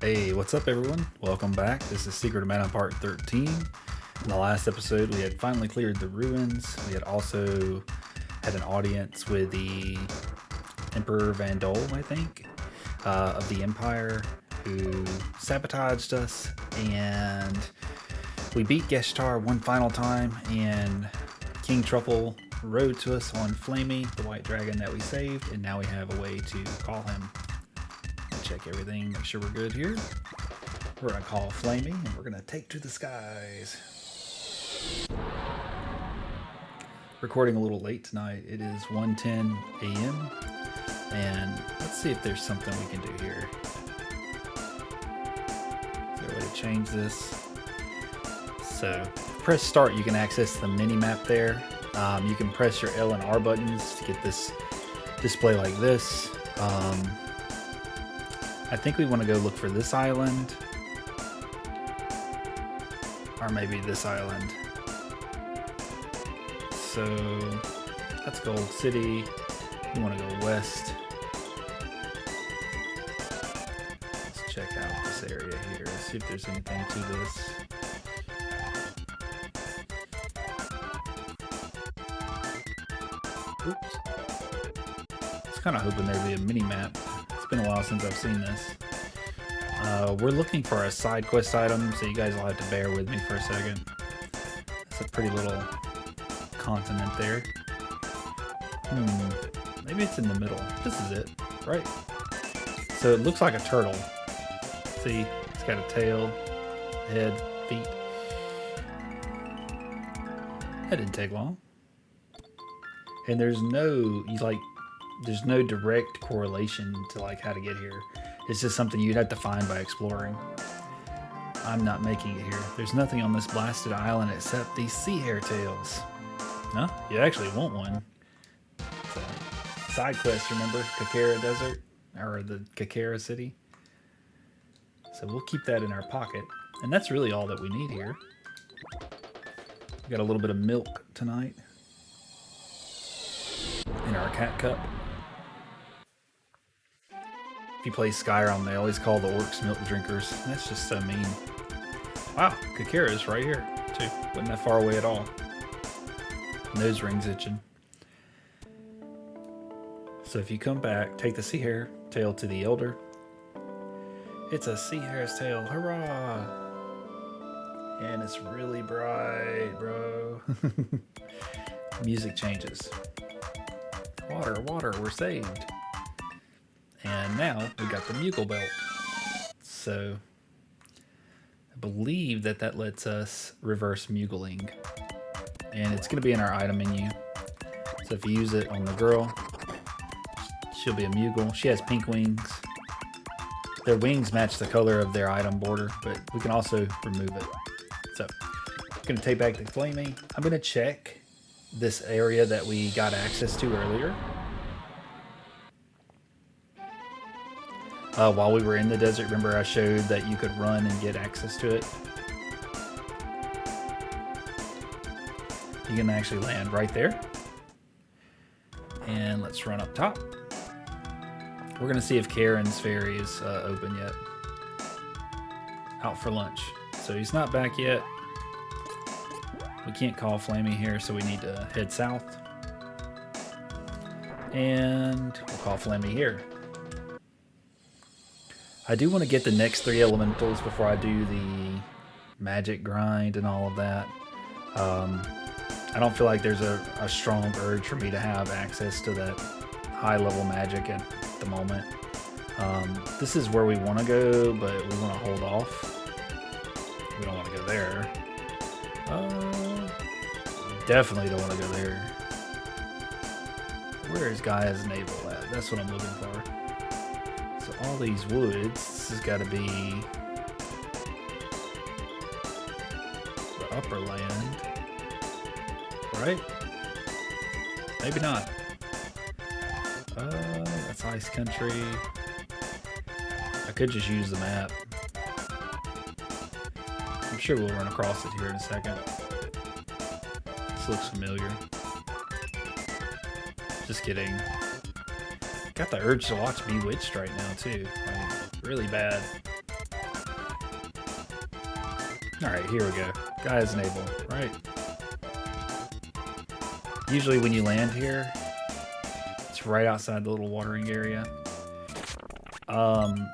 Hey, what's up everyone? Welcome back. This is Secret of Mana Part 13. In the last episode, we had finally cleared the ruins. We had also had an audience with the Emperor Vandal, I think, of the Empire, who sabotaged us, and we beat Geshtar one final time, and King Truffle rode to us on Flamey, the white dragon that we saved, and now we have a way to call him. Check everything, make sure we're good here. We're gonna call Flamey and we're gonna take to the skies. Recording a little late tonight. It is 1:10 a.m. and let's see if there's something we can do here. Is there a way to change this? So press start, you can access the mini map there. You can press your L and R buttons to get this display like this. I think we want to go look for this island, or maybe this island. So that's Gold City. We want to go west. Let's check out this area here, see if there's anything to this. Oops. I was kind of hoping there'd be a mini map. It's been a while since I've seen this. We're looking for a side quest item, so you guys will have to bear with me for a second. It's a pretty little continent there. Maybe it's in the middle. This is it, right? So it looks like a turtle. See, it's got a tail, head, feet. That didn't take long. And there's no direct correlation to like how to get here. It's just something you'd have to find by exploring. I'm not making it here. There's nothing on this blasted island except these Sea Hares Tails. No, you actually want one. It's a side quest, remember? Kakkara Desert, or the Kakkara City. So we'll keep that in our pocket. And that's really all that we need here. We got a little bit of milk tonight in our cat cup. If you play Skyrim, they always call the orcs milk drinkers. That's just so mean. Wow, Kakkara is right here, too. Wasn't that far away at all. Nose ring's itching. So if you come back, take the Sea Hares Tail to the Elder. It's a Sea Hares Tail, hurrah! And it's really bright, bro. Music changes. Water, water, we're saved. And now we got the Moogle Belt. So I believe that lets us reverse Moogling. And it's going to be in our item menu. So if you use it on the girl, she'll be a Moogle. She has pink wings. Their wings match the color of their item border, but we can also remove it. So I'm going to take back the Flamey. I'm going to check this area that we got access to earlier. While we were in the desert, remember I showed that you could run and get access to it? You can actually land right there. And let's run up top. We're going to see if Karen's ferry is open yet. Out for lunch. So he's not back yet. We can't call Flamey here, so we need to head south. And we'll call Flamey here. I do want to get the next 3 elementals before I do the magic grind and all of that. I don't feel like there's a strong urge for me to have access to that high level magic at the moment. This is where we want to go, but we want to hold off. We don't want to go there. Definitely don't want to go there. Where is Gaia's navel at? That's what I'm looking for. So all these woods, this has got to be the upper land, right? Maybe not. That's ice country. I could just use the map. I'm sure we'll run across it here in a second. This looks familiar. Just kidding. Got the urge to watch Bewitched right now too. Like, really bad. Alright, here we go. Gaia's Navel, right? Usually when you land here, it's right outside the little watering area.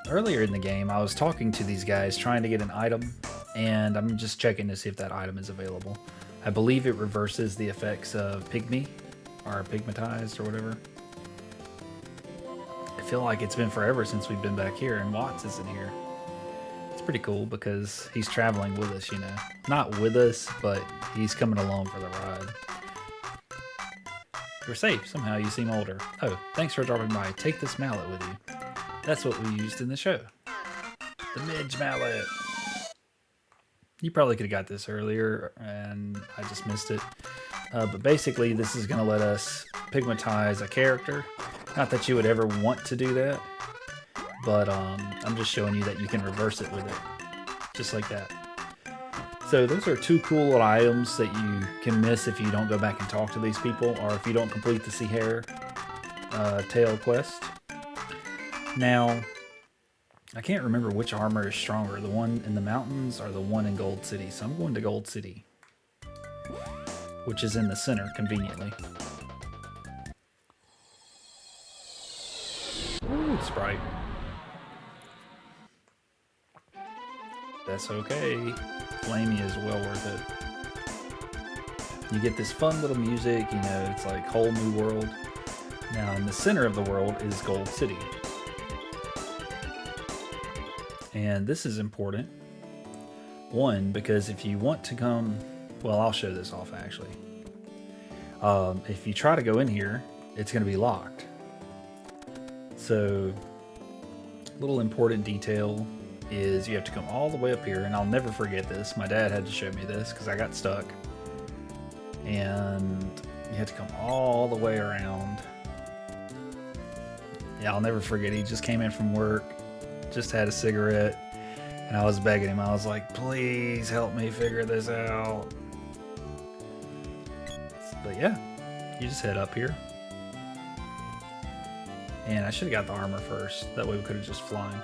Earlier in the game, I was talking to these guys trying to get an item, and I'm just checking to see if that item is available. I believe it reverses the effects of pygmy, or pygmatized, or whatever. I feel like it's been forever since we've been back here, and Watts isn't here. It's pretty cool because he's traveling with us, you know. Not with us, but he's coming along for the ride. You're safe. Somehow you seem older. Oh, thanks for dropping by. Take this mallet with you. That's what we used in the show. The Midge Mallet. You probably could have got this earlier, and I just missed it. But basically, this is going to let us pygmatize a character. Not that you would ever want to do that, but I'm just showing you that you can reverse it with it. Just like that. So those are two cool little items that you can miss if you don't go back and talk to these people, or if you don't complete the Sea Hares Tail quest. Now, I can't remember which armor is stronger, the one in the mountains or the one in Gold City. So I'm going to Gold City, which is in the center, conveniently. Ooh, Sprite. That's okay. Flamey is well worth it. You get this fun little music, you know, it's like whole new world. Now, in the center of the world is Gold City. And this is important. One, because if you want to come, well, I'll show this off actually. If you try to go in here, it's going to be locked. So, little important detail is you have to come all the way up here, and I'll never forget this. My dad had to show me this because I got stuck. And you have to come all the way around. Yeah, I'll never forget. He just came in from work, just had a cigarette, and I was begging him. I was like, please help me figure this out. But yeah, you just head up here. And I should have got the armor first. That way we could have just flown.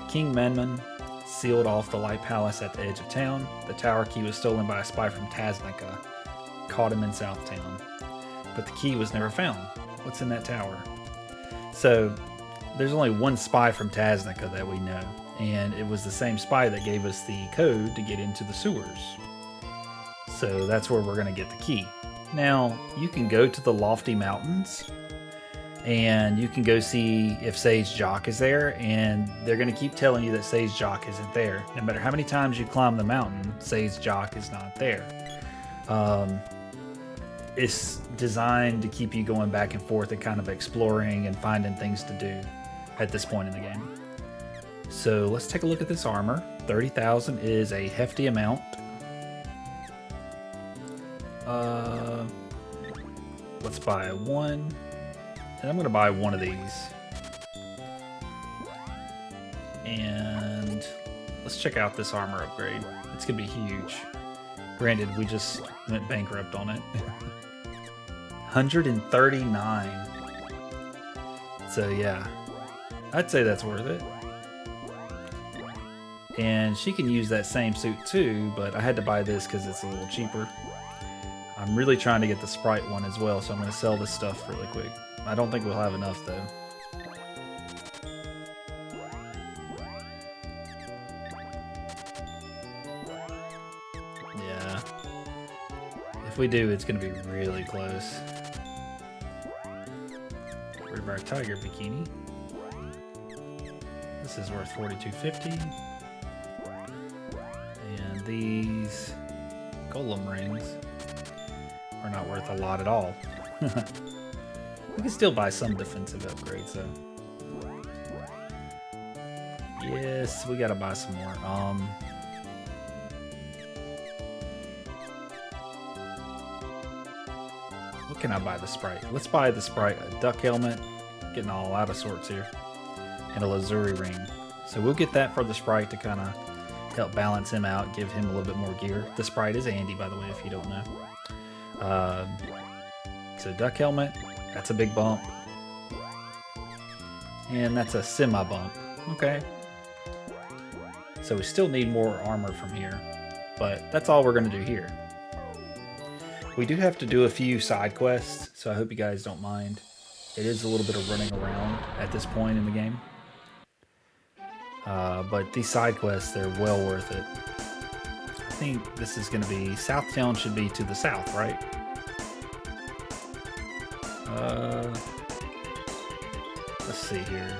King Manman sealed off the light palace at the edge of town. The tower key was stolen by a spy from Tasnica. Caught him in Southtown. But the key was never found. What's in that tower? So, there's only one spy from Tasnica that we know. And it was the same spy that gave us the code to get into the sewers. So that's where we're going to get the key. Now, you can go to the lofty mountains, and you can go see if Sage Jock is there, and they're going to keep telling you that Sage Jock isn't there. No matter how many times you climb the mountain, Sage Jock is not there. It's designed to keep you going back and forth and kind of exploring and finding things to do at this point in the game. So let's take a look at this armor. 30,000 is a hefty amount. Let's buy one. And I'm going to buy one of these. And let's check out this armor upgrade. It's going to be huge. Granted, we just went bankrupt on it. 139. So yeah, I'd say that's worth it. And she can use that same suit too, but I had to buy this because it's a little cheaper. I'm really trying to get the Sprite one as well, so I'm going to sell this stuff really quick. I don't think we'll have enough though. Yeah. If we do, it's going to be really close. Rid of our tiger bikini. This is worth $42.50. And these golem rings are not worth a lot at all. We can still buy some defensive upgrades though. Yes, we gotta buy some more. What can I buy the Sprite? Let's buy the Sprite a duck helmet. Getting all out of sorts here. And a lazuli ring. So we'll get that for the Sprite to kind of help balance him out, give him a little bit more gear. The Sprite is Andy, by the way, if you don't know. So duck helmet, that's a big bump. And that's a semi bump. Okay. So we still need more armor from here. but that's all we're going to do here. We do have to do a few side quests, so I hope you guys don't mind. It is a little bit of running around at this point in the game. But these side quests, they're well worth it. I think this is going to be... Southtown should be to the south, right? Let's see here.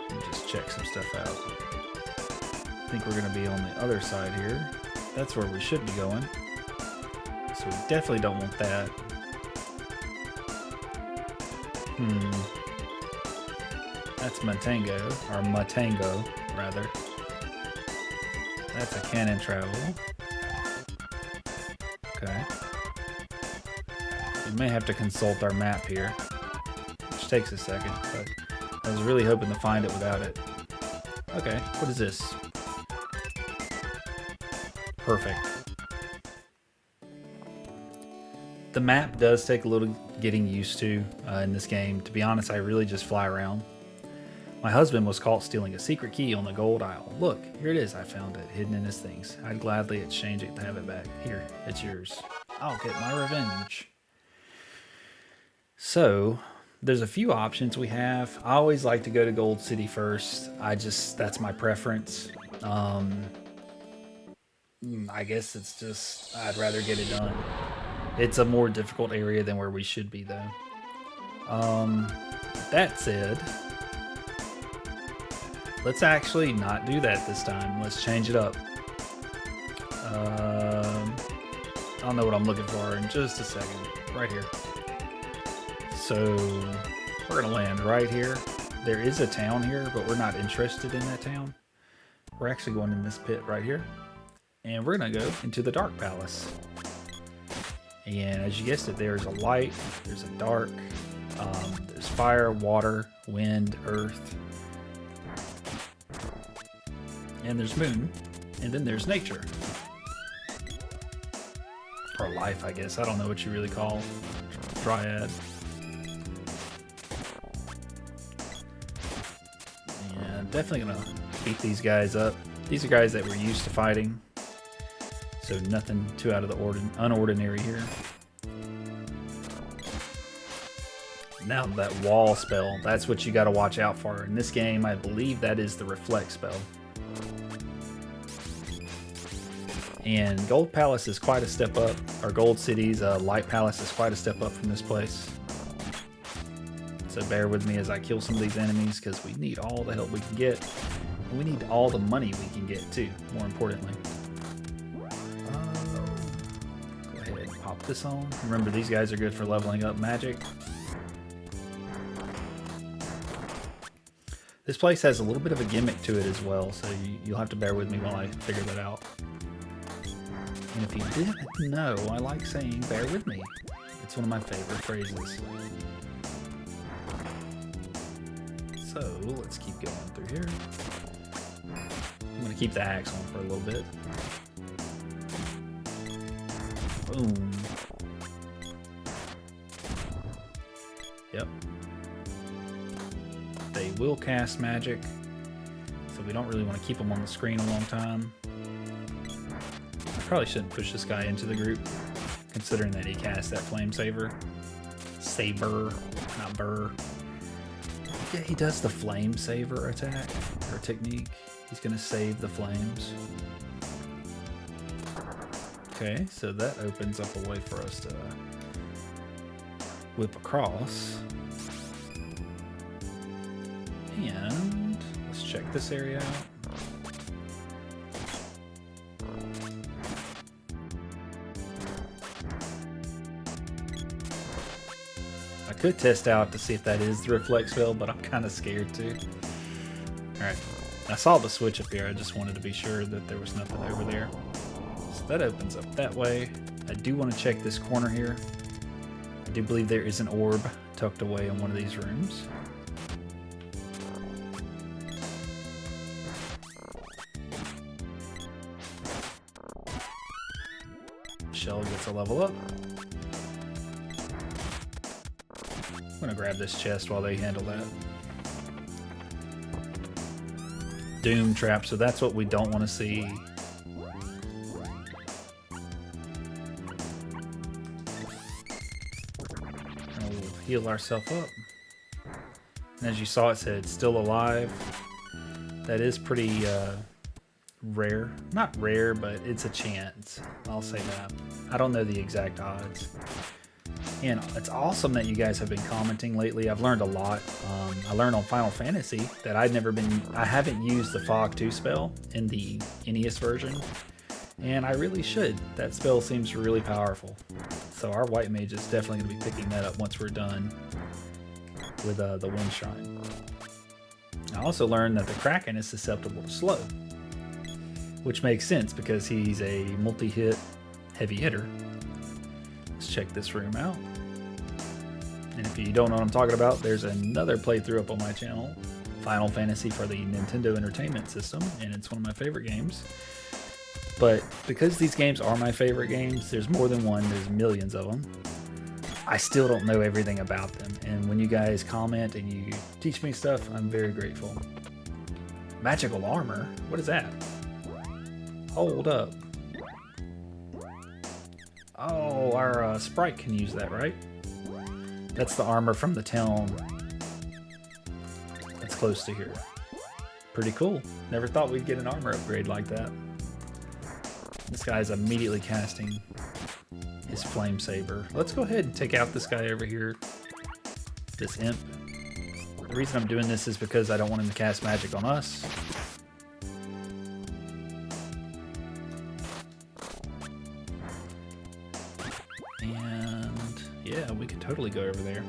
Let me just check some stuff out. I think we're going to be on the other side here. That's where we should be going. So we definitely don't want that. That's Matango, or Matango, rather. That's a cannon travel. Okay. We may have to consult our map here, which takes a second, but I was really hoping to find it without it. Okay, what is this? Perfect. The map does take a little getting used to in this game. To be honest, I really just fly around. My husband was caught stealing a secret key on the gold aisle. Look, here it is. I found it, hidden in his things. I'd gladly exchange it to have it back. Here, it's yours. I'll get my revenge. So, there's a few options we have. I always like to go to Gold City first. That's my preference. I guess it's just, I'd rather get it done. It's a more difficult area than where we should be, though. That said, let's actually not do that this time. Let's change it up. I'll know what I'm looking for in just a second. Right here. So, we're going to land right here. There is a town here, but we're not interested in that town. We're actually going in this pit right here. And we're going to go into the Dark Palace. And as you guessed it, there's a light, there's a dark, there's fire, water, wind, earth, and there's moon, and then there's nature. Or life, I guess. I don't know what you really call Dryad. And definitely gonna beat these guys up. These are guys that we're used to fighting. So nothing too out of the unordinary here. Now that wall spell, that's what you got to watch out for. In this game, I believe that is the reflect spell. And Gold Palace is quite a step up. Or Gold City's Light Palace is quite a step up from this place. So bear with me as I kill some of these enemies, because we need all the help we can get. And we need all the money we can get too, more importantly. This on. Remember, these guys are good for leveling up magic. This place has a little bit of a gimmick to it as well, so you'll have to bear with me while I figure that out. And if you didn't know, I like saying bear with me. It's one of my favorite phrases. So let's keep going through here. I'm going to keep the axe on for a little bit. Boom. Yep. They will cast magic, so we don't really want to keep them on the screen a long time. I probably shouldn't push this guy into the group, considering that he cast that flame saber. Saber, not burr. Yeah, he does the flame saver attack, or technique. He's going to save the flames. Okay, so that opens up a way for us to whip across. And let's check this area out. I could test out to see if that is the reflect spell, but I'm kind of scared too. Alright, I saw the switch up here. I just wanted to be sure that there was nothing over there. So that opens up that way. I do want to check this corner here. I do believe there is an orb tucked away in one of these rooms. Shell gets a level up. I'm gonna grab this chest while they handle that. doom trap, so that's what we don't want to see. We'll heal ourselves up. And as you saw, it said still alive. That is pretty rare. Not rare, but it's a chance. I'll say that. I don't know the exact odds. And it's awesome that you guys have been commenting lately. I've learned a lot. I learned on Final Fantasy that I haven't used the Fog 2 spell in the NES version. And I really should. That spell seems really powerful. So our white mage is definitely going to be picking that up once we're done with the Wind Shrine. I also learned that the Kraken is susceptible to slow, which makes sense because he's a multi-hit heavy hitter. Let's check this room out. And if you don't know what I'm talking about, there's another playthrough up on my channel, Final Fantasy for the Nintendo Entertainment System, and it's one of my favorite games. But because these games are my favorite games, there's more than one, there's millions of them. I still don't know everything about them, and when you guys comment and you teach me stuff, I'm very grateful. Magical armor? What is that? Hold up. Oh, our sprite can use that, right? That's the armor from the town that's close to here. Pretty cool. Never thought we'd get an armor upgrade like that. This guy's immediately casting his flame saber. Let's go ahead and take out this guy over here. This imp. The reason I'm doing this is because I don't want him to cast magic on us. And yeah, we could totally go over there.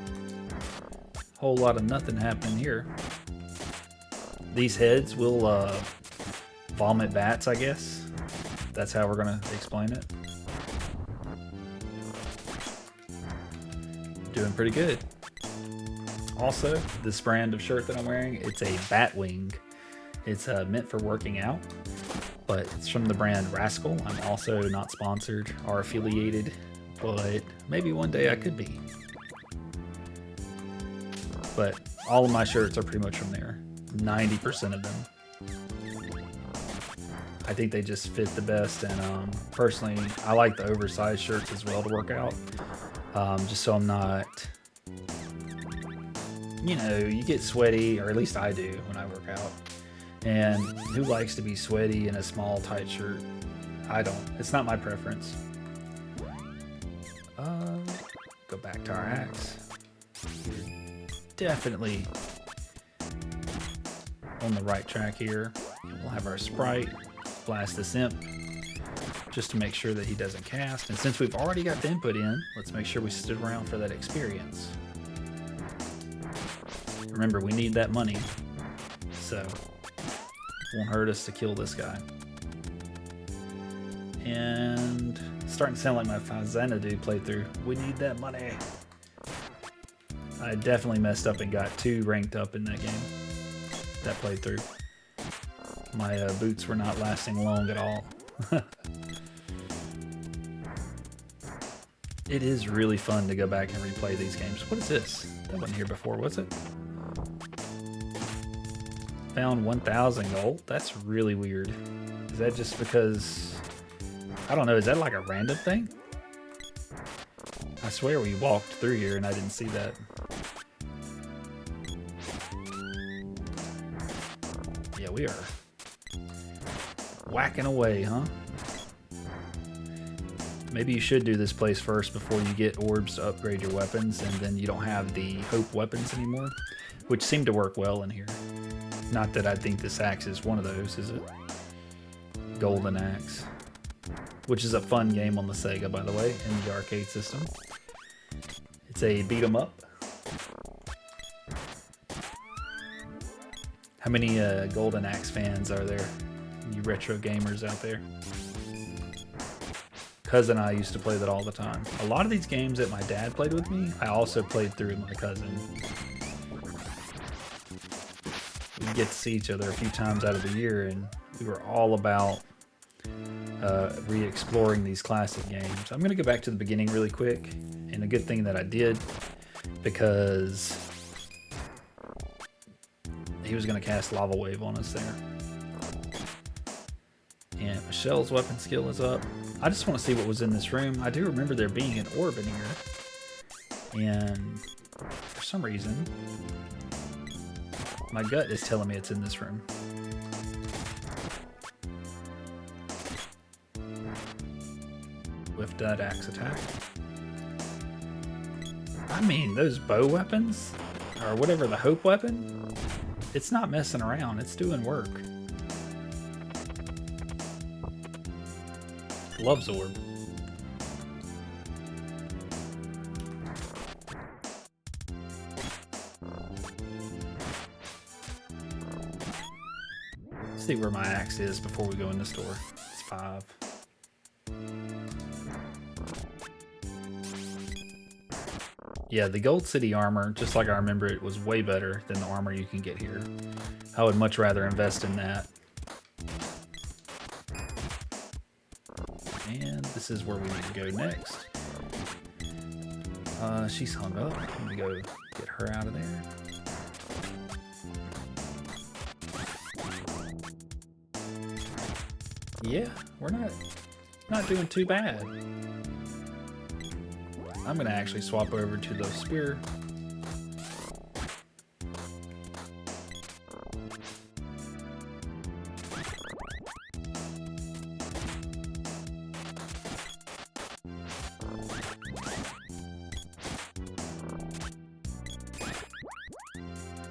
Whole lot of nothing happening here. These heads will vomit bats, I guess. That's how we're gonna explain it. Doing pretty good. Also, this brand of shirt that I'm wearing, it's a bat wing. It's meant for working out, but it's from the brand Rascal. I'm also not sponsored or affiliated, but maybe one day I could be. But all of my shirts are pretty much from there. 90% of them. I think they just fit the best, and personally, I like the oversized shirts as well to work out. Just so I'm not, you know, you get sweaty, or at least I do when I work out. And who likes to be sweaty in a small, tight shirt? I don't. It's not my preference. Go back to our axe. Definitely on the right track here. We'll have our sprite blast this imp just to make sure that he doesn't cast. And since we've already got the input in, let's make sure we stood around for that experience. Remember, we need that money, so it won't hurt us to kill this guy. And it's starting to sound like my Xanadu playthrough. We need that money. I definitely messed up and got too ranked up in that game, that playthrough. My boots were not lasting long at all. It is really fun to go back and replay these games. What is this? That wasn't here before, was it? Found 1,000 gold? That's really weird. Is that just because... I don't know, is that like a random thing? I swear we walked through here and I didn't see that. Yeah, we are whacking away, huh? Maybe you should do this place first before you get orbs to upgrade your weapons, and then you don't have the hope weapons anymore, which seem to work well in here. Not that I think this axe is one of those, is it? Golden Axe. Which is a fun game on the Sega, by the way, in the arcade system. It's a beat 'em up. How many Golden Axe fans are there? You retro gamers out there? Cousin and I used to play that all the time. A lot of these games that my dad played with me, I also played through with my cousin. We get to see each other a few times out of the year, and we were all about re-exploring these classic games. I'm gonna go back to the beginning really quick, and a good thing that I did, because he was gonna cast Lava Wave on us there. Michelle's weapon skill is up. I just want to see what was in this room. I do remember there being an orb in here. And for some reason, my gut is telling me it's in this room. With that axe attack. I mean, those bow weapons, or whatever, the hope weapon, it's not messing around. It's doing work. Loves orb. Let's see where my axe is before we go in the store. It's 5. Yeah, the Gold City armor, just like I remember it, was way better than the armor you can get here. I would much rather invest in that. And this is where we need to go next. She's hung up. I'm gonna go get her out of there. Yeah, we're not doing too bad. I'm gonna actually swap over to the spear.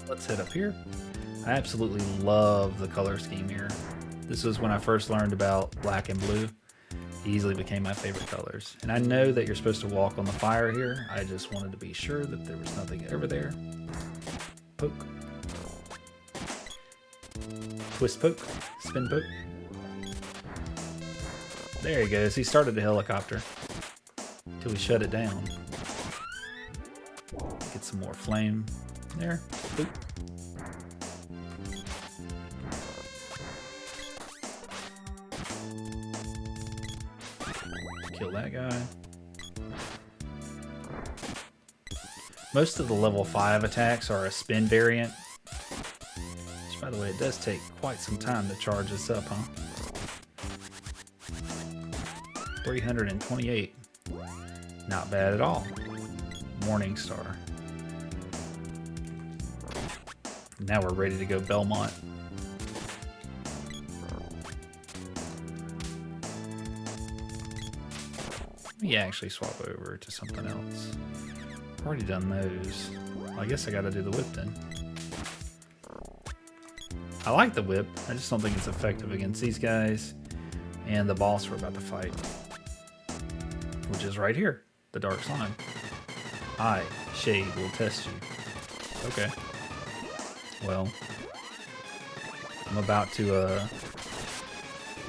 Let's head up here. I absolutely love the color scheme here. This was when I first learned about black and blue. Easily became my favorite colors. And I know that you're supposed to walk on the fire here. I just wanted to be sure that there was nothing over there. Poke. Twist poke. Spin poke. There he goes. He started the helicopter. Till we shut it down. Get some more flame there. Boop. Kill that guy. Most of the level 5 attacks are a spin variant. Which, by the way, it does take quite some time to charge this up, huh? 328. Not bad at all. Morning Star. Now we're ready to go Belmont. Let me actually swap over to something else. I've already done those. Well, I guess I gotta do the whip then. I like the whip. I just don't think it's effective against these guys and the boss we're about to fight. Which is right here. The Dark Slime. I, Shade, will test you. Okay. Well, I'm about to,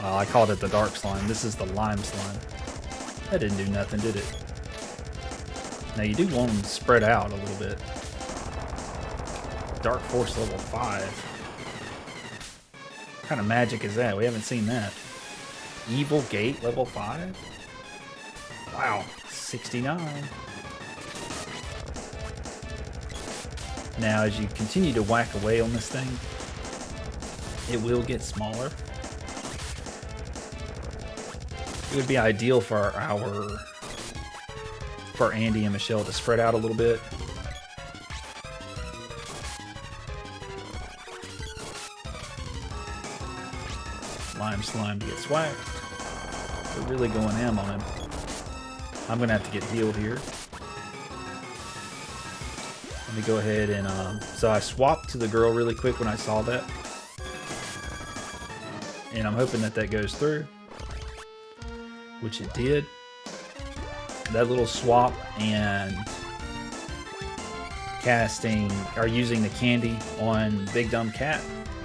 I called it the Dark Slime. This is the Lime Slime. That didn't do nothing, did it? Now you do want them spread out a little bit. Dark Force level 5. What kind of magic is that? We haven't seen that. Evil Gate level 5? Wow, 69. Now as you continue to whack away on this thing, it will get smaller. It would be ideal for Andy and Michelle to spread out a little bit. Lime Slime to get swacked. We're really going ham on him. I'm gonna have to get healed here. Let me go ahead and so I swapped to the girl really quick when I saw that, and I'm hoping that goes through, which it did. That little swap and casting or using the candy on Big Dumb Cat,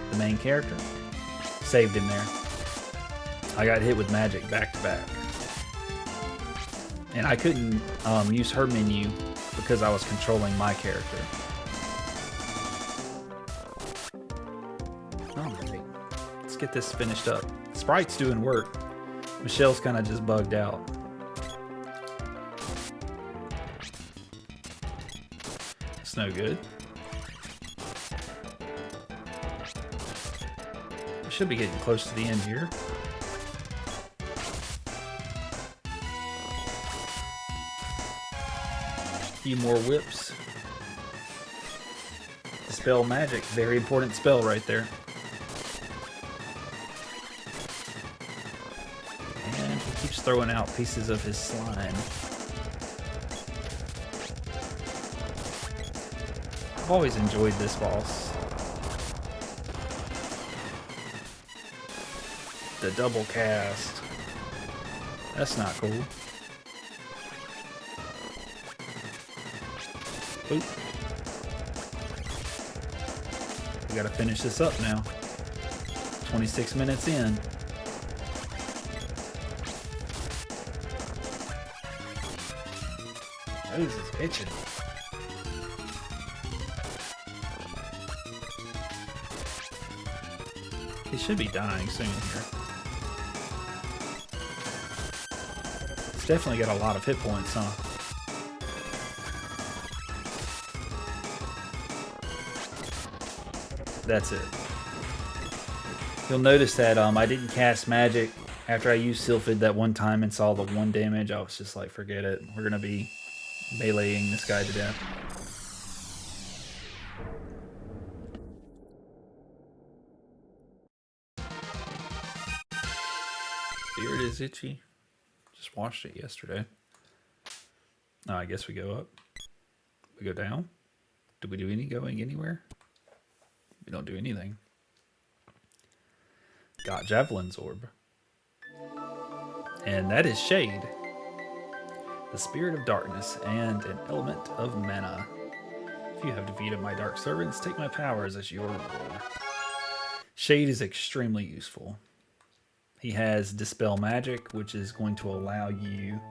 the main character, saved him there. I got hit with magic back to back, and I couldn't use her menu because I was controlling my character. Alright, let's get this finished up. Sprite's doing work. Michelle's kind of just bugged out. It's no good. We should be getting close to the end here. few more whips. Dispel magic, very important spell right there. And he keeps throwing out pieces of his slime. I've always enjoyed this boss. The double cast. That's not cool. Oop. We gotta finish this up now. 26 minutes in. Nose is itching. He should be dying soon here. It's definitely got a lot of hit points, huh? That's it. You'll notice that I didn't cast magic after I used Sylphid that one time and saw the 1 damage. I was just like, forget it. We're going to be meleeing this guy to death. Beard is itchy. Just washed it yesterday. Oh, I guess we go up. We go down. Did we do any going anywhere? We don't do anything. Got Javelin's orb. And that is Shade. The spirit of darkness and an element of mana. If you have defeated my dark servants, take my powers as your reward. Shade is extremely useful. He has Dispel Magic, which is going to allow you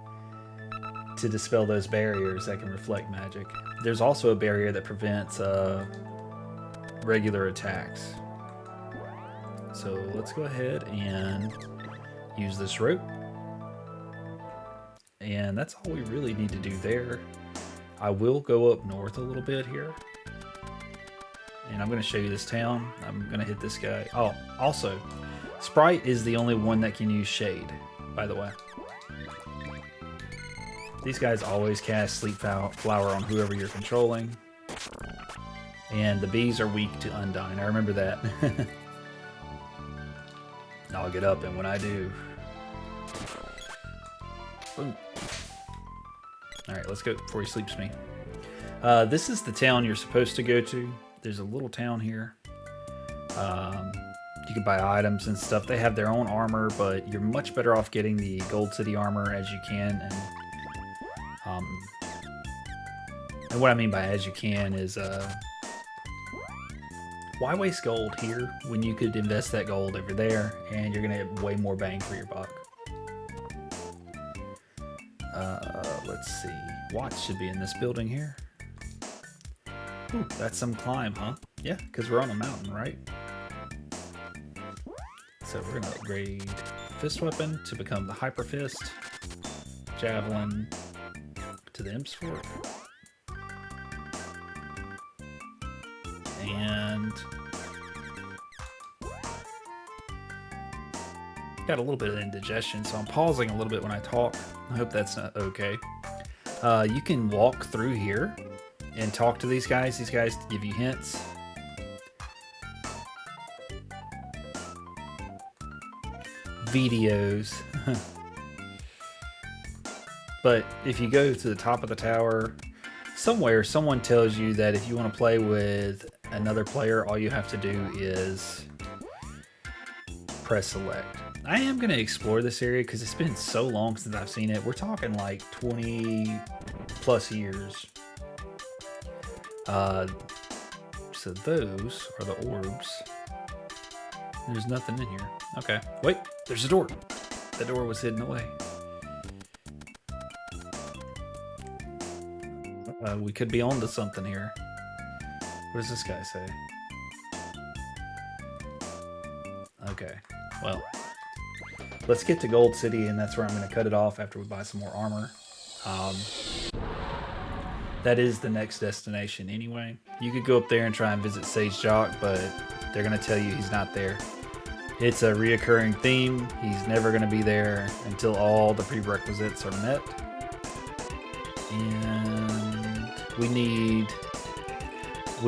to dispel those barriers that can reflect magic. There's also a barrier that prevents regular attacks. So let's go ahead and use this rope. And that's all we really need to do there. I will go up north a little bit here. And I'm going to show you this town. I'm going to hit this guy. Oh, also, Sprite is the only one that can use Shade, by the way. These guys always cast Sleep Flower on whoever you're controlling. And the bees are weak to Undyne. I remember that. I'll get up, and when I do... Boom. Alright, let's go before he sleeps me. This is the town you're supposed to go to. There's a little town here. You can buy items and stuff. They have their own armor, but you're much better off getting the Gold City armor as you can. And what I mean by as you can is... why waste gold here when you could invest that gold over there and you're going to get way more bang for your buck? Let's see. Watch should be in this building here. Ooh, that's some climb, huh? Yeah, because we're on a mountain, right? So we're going to upgrade Fist Weapon to become the Hyper Fist. Javelin to the Imp's Fork. And got a little bit of indigestion, so I'm pausing a little bit when I talk. I hope that's not okay. You can walk through here and talk to these guys. These guys give you hints. Videos. But if you go to the top of the tower, somewhere someone tells you that if you want to play with another player, all you have to do is press select. I am going to explore this area because it's been so long since I've seen it. We're talking like 20 plus years. So those are the orbs. There's nothing in here. Okay, wait, there's a door. The door was hidden away. We could be onto something here. What does this guy say? Okay, well, let's get to Gold City, and that's where I'm going to cut it off after we buy some more armor. That is the next destination anyway. You could go up there and try and visit Sage Jock, but they're going to tell you he's not there. It's a reoccurring theme. He's never going to be there until all the prerequisites are met. And We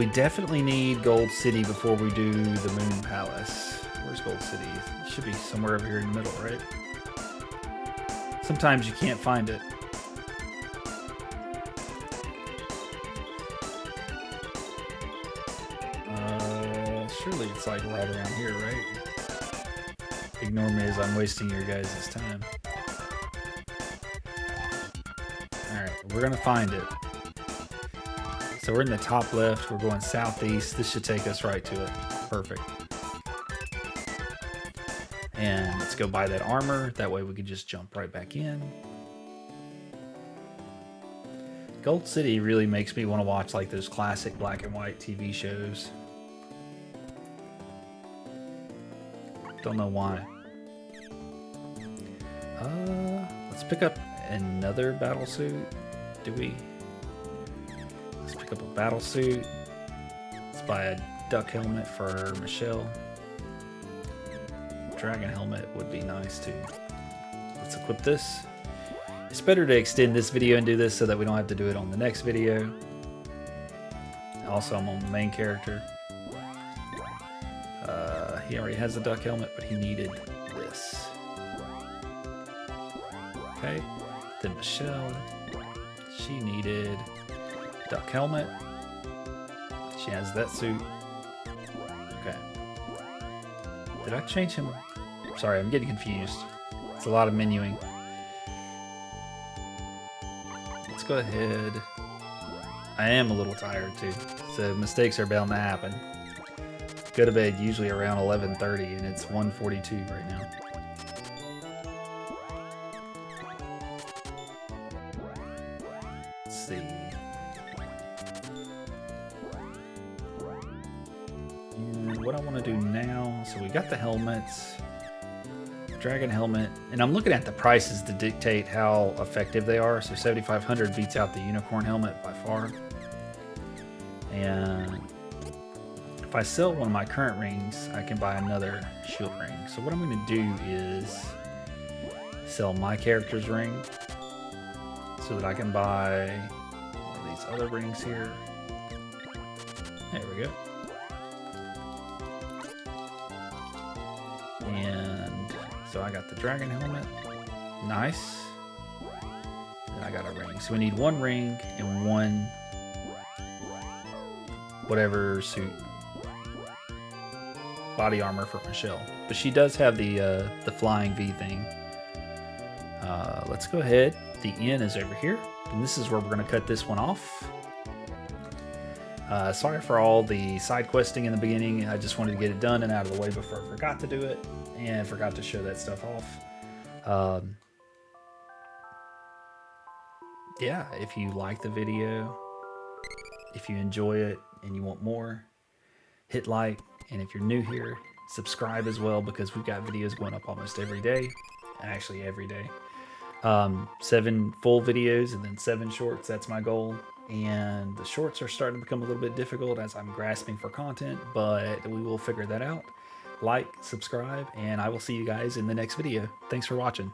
definitely need Gold City before we do the Moon Palace. Where's Gold City? It should be somewhere over here in the middle, right? Sometimes you can't find it. Surely it's like right around here, right? Ignore me as I'm wasting your guys' time. Alright, we're gonna find it. So we're in the top left, we're going southeast. This should take us right to it. Perfect. And let's go buy that armor. That way we can just jump right back in. Gold City really makes me want to watch like those classic black and white TV shows. Don't know why. Let's pick up another battle suit. Do we? Let's pick up a battle suit. Let's buy a duck helmet for Michelle. Dragon helmet would be nice too. Let's equip this. It's better to extend this video and do this so that we don't have to do it on the next video. Also, I'm on the main character. He already has a duck helmet, but he needed this. Okay, then Michelle, she needed duck helmet. She has that suit. Okay. Did I change him? Sorry, I'm getting confused. It's a lot of menuing. Let's go ahead. I am a little tired too, so mistakes are bound to happen. Go to bed usually around 11:30 and it's 1:42 right now. Let's see. And what I want to do now, so we got the helmets, dragon helmet, and I'm looking at the prices to dictate how effective they are. So 7,500 beats out the unicorn helmet by far. And if I sell one of my current rings, I can buy another shield ring. So what I'm going to do is sell my character's ring so that I can buy one of these other rings here. There we go. And so I got the dragon helmet. Nice. And I got a ring. So we need one ring and one whatever suit. Body armor for Michelle, but she does have the flying V thing. Let's go ahead. The inn is over here, and this is where we're going to cut this one off. Sorry for all the side questing in the beginning. I just wanted to get it done and out of the way before I forgot to do it and forgot to show that stuff off. Yeah, if you like the video, if you enjoy it and you want more, hit like. And if you're new here, subscribe as well, because we've got videos going up almost every day. Actually, every day. 7 full videos and then 7 shorts. That's my goal. And the shorts are starting to become a little bit difficult as I'm grasping for content, but we will figure that out. Like, subscribe, and I will see you guys in the next video. Thanks for watching.